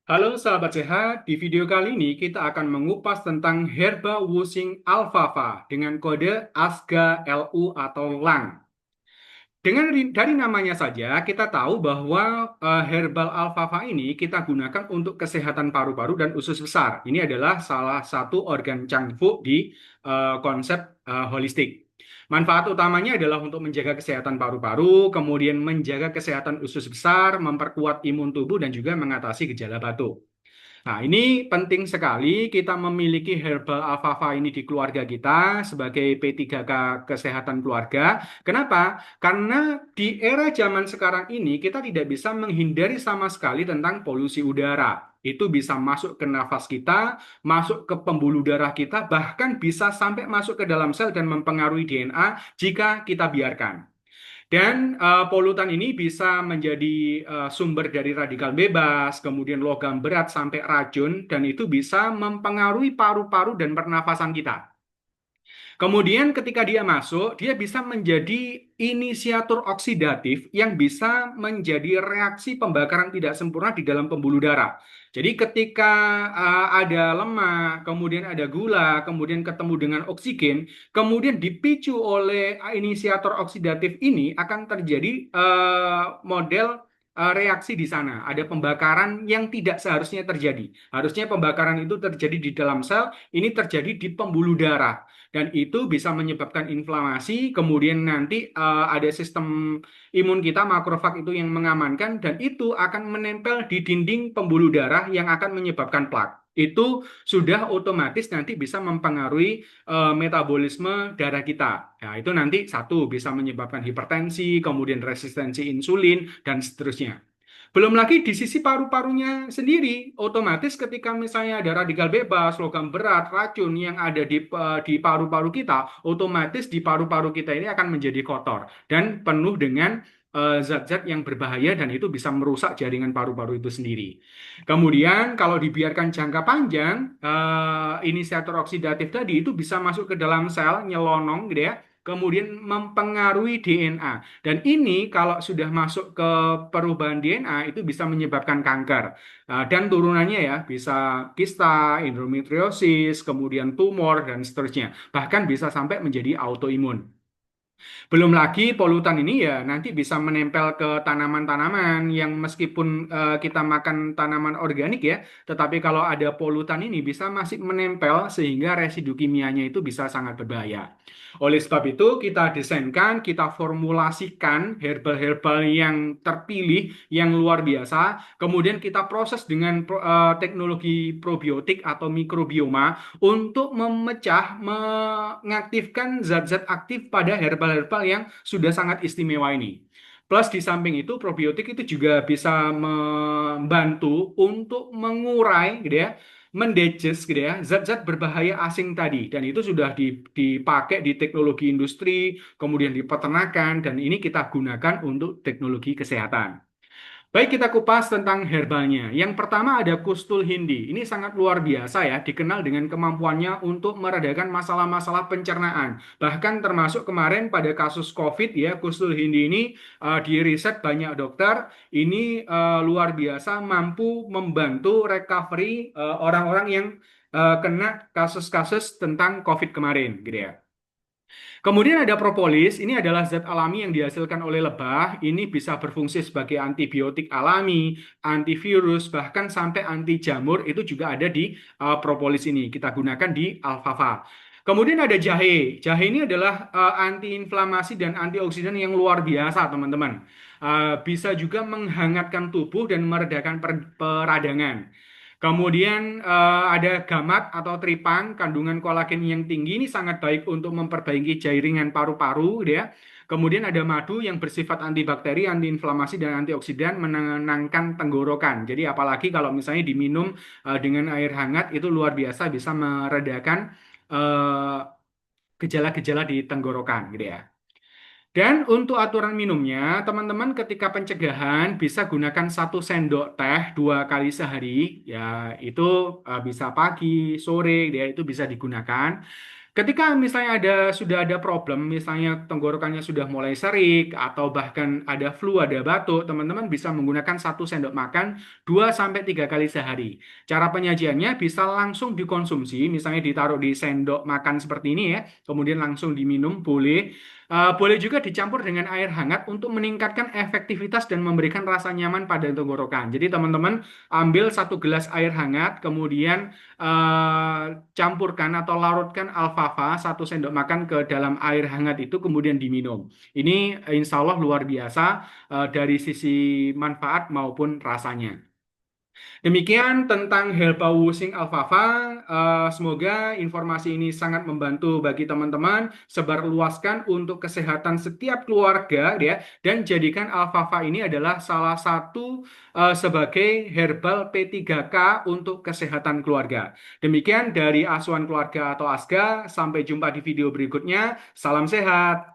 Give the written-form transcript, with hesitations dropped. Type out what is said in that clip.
Halo sahabat sehat, di video kali ini kita akan mengupas tentang Herba Wusing Alfalfa dengan kode ASGA LU atau LANG. Dari namanya saja kita tahu bahwa herbal alfalfa ini kita gunakan untuk kesehatan paru-paru dan usus besar. Ini adalah salah satu organ cangkuk di konsep holistik. Manfaat utamanya adalah untuk menjaga kesehatan paru-paru, kemudian menjaga kesehatan usus besar, memperkuat imun tubuh, dan juga mengatasi gejala batuk. Nah, ini penting sekali kita memiliki herbal alfalfa ini di keluarga kita sebagai P3K kesehatan keluarga. Kenapa? Karena di era zaman sekarang ini kita tidak bisa menghindari sama sekali tentang polusi udara. Itu bisa masuk ke nafas kita, masuk ke pembuluh darah kita, bahkan bisa sampai masuk ke dalam sel dan mempengaruhi DNA jika kita biarkan. Dan polutan ini bisa menjadi sumber dari radikal bebas, kemudian logam berat sampai racun, dan itu bisa mempengaruhi paru-paru dan pernafasan kita. Kemudian ketika dia masuk, dia bisa menjadi inisiator oksidatif yang bisa menjadi reaksi pembakaran tidak sempurna di dalam pembuluh darah. Jadi ketika ada lemak, kemudian ada gula, kemudian ketemu dengan oksigen, kemudian dipicu oleh inisiator oksidatif ini akan terjadi model reaksi di sana. Ada pembakaran yang tidak seharusnya terjadi. Harusnya pembakaran itu terjadi di dalam sel, ini terjadi di pembuluh darah dan itu bisa menyebabkan inflamasi. Kemudian nanti ada sistem imun kita makrofag itu yang mengamankan dan itu akan menempel di dinding pembuluh darah yang akan menyebabkan plak. Itu sudah otomatis nanti bisa mempengaruhi metabolisme darah kita. Nah, itu nanti satu bisa menyebabkan hipertensi, kemudian resistensi insulin dan seterusnya. Belum lagi di sisi paru-parunya sendiri, otomatis ketika misalnya ada radikal bebas, logam berat, racun yang ada di paru-paru kita, otomatis di paru-paru kita ini akan menjadi kotor dan penuh dengan zat-zat yang berbahaya dan itu bisa merusak jaringan paru-paru itu sendiri. Kemudian kalau dibiarkan jangka panjang, inisiator oksidatif tadi itu bisa masuk ke dalam sel, nyelonong gitu ya, kemudian mempengaruhi DNA. Dan ini kalau sudah masuk ke perubahan DNA itu bisa menyebabkan kanker. Dan turunannya ya bisa kista, endometriosis, kemudian tumor dan seterusnya. Bahkan bisa sampai menjadi autoimun. Belum lagi polutan ini ya nanti bisa menempel ke tanaman-tanaman yang meskipun kita makan tanaman organik ya, tetapi kalau ada polutan ini bisa masih menempel sehingga residu kimianya itu bisa sangat berbahaya. Oleh sebab itu kita desainkan, kita formulasikan herbal-herbal yang terpilih, yang luar biasa, kemudian kita proses dengan teknologi probiotik atau mikrobioma untuk memecah, mengaktifkan zat-zat aktif pada herbal-herbal yang sudah sangat istimewa ini. Plus di samping itu probiotik itu juga bisa membantu untuk mengurai gitu ya, mendigest gitu ya, zat-zat berbahaya asing tadi dan itu sudah dipakai di teknologi industri, kemudian di peternakan dan ini kita gunakan untuk teknologi kesehatan. Baik, kita kupas tentang herbalnya. Yang pertama ada Kustul Hindi. Ini sangat luar biasa ya, dikenal dengan kemampuannya untuk meredakan masalah-masalah pencernaan. Bahkan termasuk kemarin pada kasus COVID ya, Kustul Hindi ini di riset banyak dokter, ini luar biasa mampu membantu recovery orang-orang yang kena kasus-kasus tentang COVID kemarin gitu ya. Kemudian ada propolis, ini adalah zat alami yang dihasilkan oleh lebah. Ini bisa berfungsi sebagai antibiotik alami, antivirus, bahkan sampai anti jamur itu juga ada di propolis ini. Kita gunakan di alfalfa. Kemudian ada jahe. Jahe ini adalah antiinflamasi dan antioksidan yang luar biasa, teman-teman. Bisa juga menghangatkan tubuh dan meredakan peradangan. Kemudian ada gamat atau tripang, kandungan kolagen yang tinggi ini sangat baik untuk memperbaiki jaringan paru-paru, gitu ya. Kemudian ada madu yang bersifat antibakteri, antiinflamasi, dan antioksidan menenangkan tenggorokan. Jadi apalagi kalau misalnya diminum dengan air hangat itu luar biasa bisa meredakan eh, gejala-gejala di tenggorokan, gitu ya. Dan untuk aturan minumnya, teman-teman ketika pencegahan bisa gunakan 1 sendok teh 2 kali sehari. Ya, itu bisa pagi, sore, ya itu bisa digunakan. Ketika misalnya sudah ada problem, misalnya tenggorokannya sudah mulai serik atau bahkan ada flu, ada batuk, teman-teman bisa menggunakan 1 sendok makan 2 sampai 3 kali sehari. Cara penyajiannya bisa langsung dikonsumsi, misalnya ditaruh di sendok makan seperti ini ya, kemudian langsung diminum, boleh. Boleh juga dicampur dengan air hangat untuk meningkatkan efektivitas dan memberikan rasa nyaman pada tenggorokan. Jadi teman-teman ambil 1 gelas air hangat, kemudian campurkan atau larutkan alfalfa 1 sendok makan ke dalam air hangat itu kemudian diminum. Ini insya Allah luar biasa dari sisi manfaat maupun rasanya. Demikian tentang Helpa Wusing Alfalfa. Semoga informasi ini sangat membantu bagi teman-teman. Sebarluaskan untuk kesehatan setiap keluarga ya, dan jadikan alfalfa ini adalah salah satu sebagai herbal P3K untuk kesehatan keluarga. Demikian dari Asuhan Keluarga atau ASGA. Sampai jumpa di video berikutnya. Salam sehat.